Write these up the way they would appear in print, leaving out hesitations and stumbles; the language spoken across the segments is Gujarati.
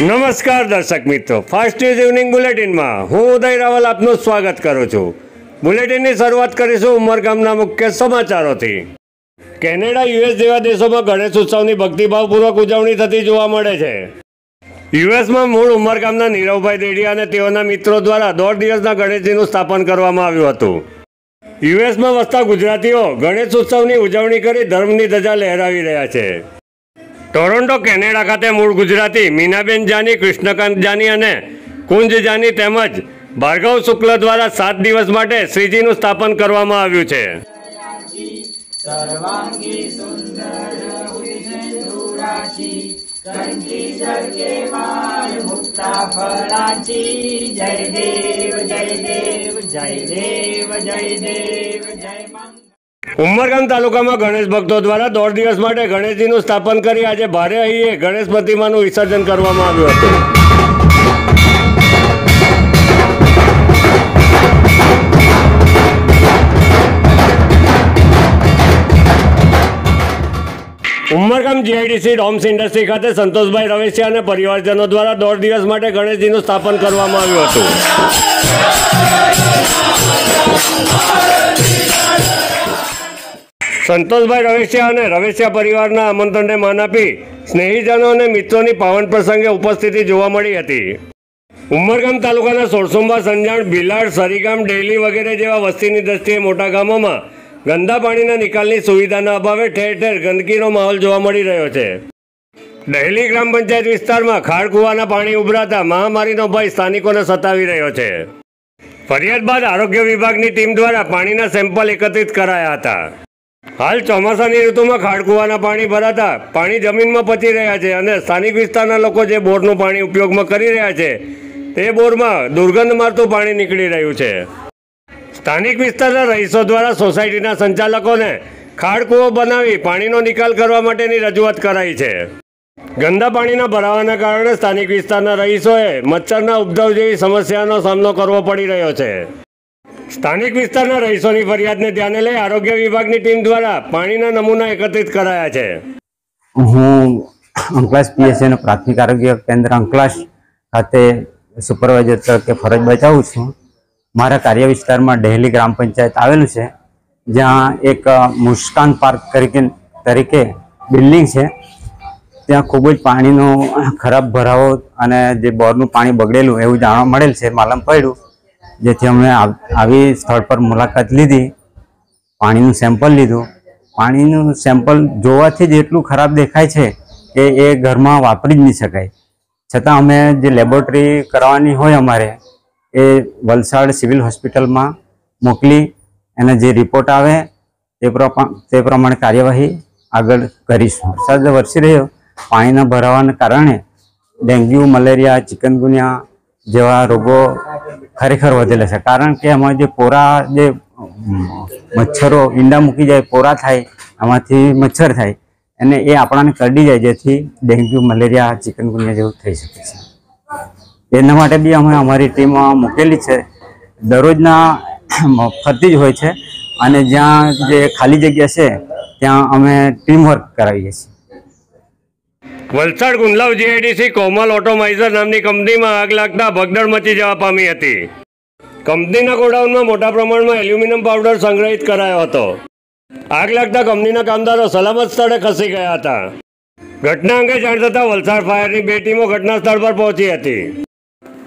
નમસ્કાર દર્શક મિત્રો, ફાસ્ટ ન્યૂઝ ઇવનિંગ બુલેટિનમાં હું ઉદય રાવલ આપનું સ્વાગત કરું છું। બુલેટિનની શરૂઆત કરીશું ઉમરગામના મુખ્ય સમાચારોથી। કેનેડા, યુએસ જેવા દેશોમાં ગણેશ ઉત્સવની ભક્તિભાવપૂર્વક ઉજવણી થતી જોવા મળે છે। યુએસમાં મૂળ ઉમરગામના નીરવભાઈ દેડિયા અને તેઓના મિત્રો દ્વારા 1.5 દિવસના ગણેશજીનું સ્થાપન કરવામાં આવ્યું હતું। યુએસમાં વસતા ગુજરાતીઓ ગણેશ ઉત્સવની ઉજવણી કરી ધર્મની ધજા લહેરાવી રહ્યા છે। ટોરોન્ટો, કેનેડા ખાતે મૂળ ગુજરાતી મીનાબેન જાની, કૃષ્ણકાંત જાની અને કુંજ જાની તેમજ ભાર્ગવ શુક્લ દ્વારા 7 દિવસ માટે શ્રીજીનું સ્થાપન કરવામાં આવ્યું છે। ઉમરગામ તાલુકામાં ગણેશ ભક્તો દ્વારા 1.5 દિવસ માટે ગણેશજીનું સ્થાપન કરી આજે ભારે અહીએ ગણેશ પ્રતિમાનું વિસર્જન કરવામાં આવ્યું હતું। ઉમરગામ જીઆઈડીસી ડોમ્સ ઇન્ડસ્ટ્રી ખાતે સંતોષભાઈ રવેશિયા અને પરિવારજનો દ્વારા 1.5 દિવસ માટે ગણેશજીનું સ્થાપન કરવામાં આવ્યું હતું। સંતોષભાઈ રવેશિયા અને રવેશિયા પરિવારના આમંત્રણને માન આપી સ્નેહીજનો અને મિત્રોની પાવન પ્રસંગે ઉપસ્થિતિ જોવા મળી હતી। ઉમરગામ તાલુકાના સોરસુંબા, સંજાણ, ભીલાડ, સરીગામ, ડેલી વગેરે જેવા વસ્તીની દ્રષ્ટિએ મોટા ગામોમાં ગંદા પાણીના નિકાલની સુવિધાના અભાવે ઠેર ઠેર ગંદકીનો માહોલ જોવા મળી રહ્યો છે। ડેલી ગ્રામ પંચાયત વિસ્તારમાં ખાડ કૂવાના પાણી ઉભરાતા મહામારીનો ભય સ્થાનિકોને સતાવી રહ્યો છે। ફરિયાદ બાદ આરોગ્ય વિભાગની ટીમ દ્વારા પાણીના સેમ્પલ એકત્રિત કરાયા હતા। હાલ ચોમાસાની ઋતુમાં ખાડકુવાના પાણી ભરાતા પાણી જમીનમાં પચી રહ્યા છે અને સ્થાનિક વિસ્તારના લોકો જે બોરનું પાણી ઉપયોગમાં કરી રહ્યા છે તે બોરમાં દુર્ગંધ મારતું પાણી નીકળી રહ્યું છે। સ્થાનિક વિસ્તારના રહીશો દ્વારા સોસાયટીના સંચાલકોને ખાડકુવો બનાવી પાણીનો નિકાલ કરવા માટેની રજૂઆત કરાઈ છે। ગંદા પાણીના ભરાવાના કારણે સ્થાનિક વિસ્તારના રહીશોએ મચ્છરના ઉપદ્રવ જેવી સમસ્યાનો સામનો કરવો પડી રહ્યો છે। સ્થાનિક વિસ્તારના રહીશોની ફરિયાદને ધ્યાને લઈ આરોગ્ય વિભાગની ટીમ દ્વારા પાણીના નમૂના એકત્રિત કરાયા છે। હું અંકલાશ પીએસસીનું પ્રાથમિક આરોગ્ય કેન્દ્ર અંકલાશ ખાતે સુપરવાઇઝર તરીકે ફરજ બજાવું છું। મારા કાર્ય વિસ્તારમાં ડેલી ગ્રામ પંચાયત આવેલું છે, જ્યાં એક મુસ્કાન પાર્ક તરીકે બિલ્ડિંગ છે। ત્યાં ખૂબ જ પાણીનો ખરાબ ભરાવો અને જે બોરનું પાણી બગડેલું એવું જાણવા મળેલ છે, માલમ પડ્યું, જેથી અમે આવી સ્થળ પર મુલાકાત લીધી, પાણીનું સેમ્પલ લીધું। પાણીનું સેમ્પલ જોવાથી જ એટલું ખરાબ દેખાય છે કે એ ઘરમાં વાપરી જ નહીં શકાય। છતાં અમે જે લેબોરેટરી કરવાની હોય અમારે એ વલસાડ સિવિલ હોસ્પિટલમાં મોકલી એના જે રિપોર્ટ આવે તે પ્રમાણે કાર્યવાહી આગળ કરીશું। વરસાદ વરસી રહ્યો, પાણીના ભરાવાના કારણે ડેન્ગ્યુ, મલેરિયા, ચિકનગુનિયા જેવા રોગો ખરેખર વધેલા છે। કારણ કે એમાં જે પોરા, જે મચ્છરો ઈંડા મૂકી જાય, પોરા થાય, આમાંથી મચ્છર થાય અને એ આપણાને કરડી જાય, જેથી ડેન્ગ્યુ, મલેરિયા, ચિકનગુનિયા જેવું થઈ શકે છે। એના માટે બી અમે અમારી ટીમ મૂકેલી છે। દરરોજના ફરતી જ હોય છે અને જ્યાં જે ખાલી જગ્યા છે ત્યાં અમે ટીમ વર્ક કરાવીએ છીએ। વલસાડ ગુંદલાવ જીઆઈડીસી કોમલ ઓટોમાઇઝર નામની કંપનીમાં આગ લાગતા ભગદડ મચી જવા પામી હતી। કંપનીના ગોડાઉનમાં મોટા પ્રમાણમાં એલ્યુમિનિયમ પાવડર સંગ્રહિત કરાયો હતો। આગ લાગતા કંપનીના કામદારો સલામત સ્થળે ખસી ગયા હતા। ઘટના અંગે જાણ થતાં વલસાડ ફાયરની 2 ટીમો ઘટના સ્થળ પર પહોંચી હતી।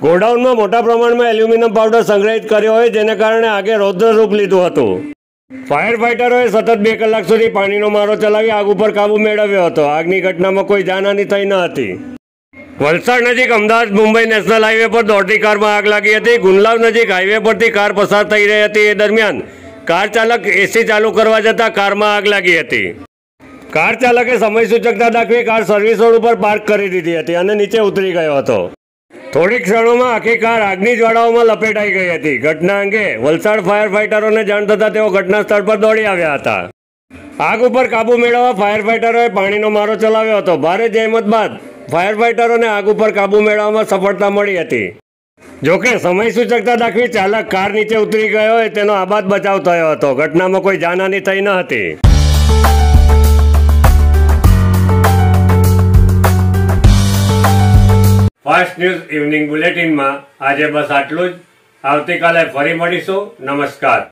ગોડાઉનમાં મોટા પ્રમાણમાં એલ્યુમિનિયમ પાવડર સંગ્રહિત કર્યો હોય, જેને કારણે આગે રૌદ્ર રૂપ લીધું હતું। ફાયર ફાઇટરોએ સતત 2 કલાક સુધી પાણીનો મારો ચલાવી આગ ઉપર કાબુ મેળવ્યો હતો। આગની ઘટનામાં કોઈ જાનહાનિ થઈ ન હતી। વલસાડ નજીક અમદાવાદ મુંબઈ નેશનલ હાઈવે પર દોડતી કારમાં આગ લાગી હતી। ગુંદલાવ નજીક હાઈવે પરથી કાર પસાર થઈ રહી હતી। એ દરમિયાન કાર ચાલક એસી ચાલુ કરવા જતાં કારમાં આગ લાગી હતી। કાર ચાલકે સમય સૂચકતા દાખવી કાર સર્વિસ રોડ ઉપર પાર્ક કરી દીધી હતી અને નીચે ઉતરી ગયો હતો। થોડી ક્ષણોમાં આખી કાર આગની જ્વાળાઓમાં લપેટાઈ ગઈ હતી। ઘટના અંગે વલસાડ ફાયર ફાઇટરોને જાણ થતાં તેઓ ઘટના સ્થળ પર દોડી આવ્યા હતા। આગ ઉપર કાબુ મેળવવા ફાયર ફાઇટરોએ પાણીનો મારો ચલાવ્યો હતો। ભારે જહેમત બાદ ફાયર ફાઇટરોને આગ ઉપર કાબુ મેળવવામાં સફળતા મળી હતી। જોકે સમય સૂચકતા દાખવી ચાલક કાર નીચે ઉતરી ગયો હોય તેનો આબાદ બચાવ થયો હતો। ઘટનામાં કોઈ જાનહાનિ થઈ ન હતી। ફાસ્ટ ન્યૂઝ ઇવનિંગ બુલેટિનમાં આજે બસ આટલું જ. આવતીકાલે ફરી મળીશું. નમસ્કાર.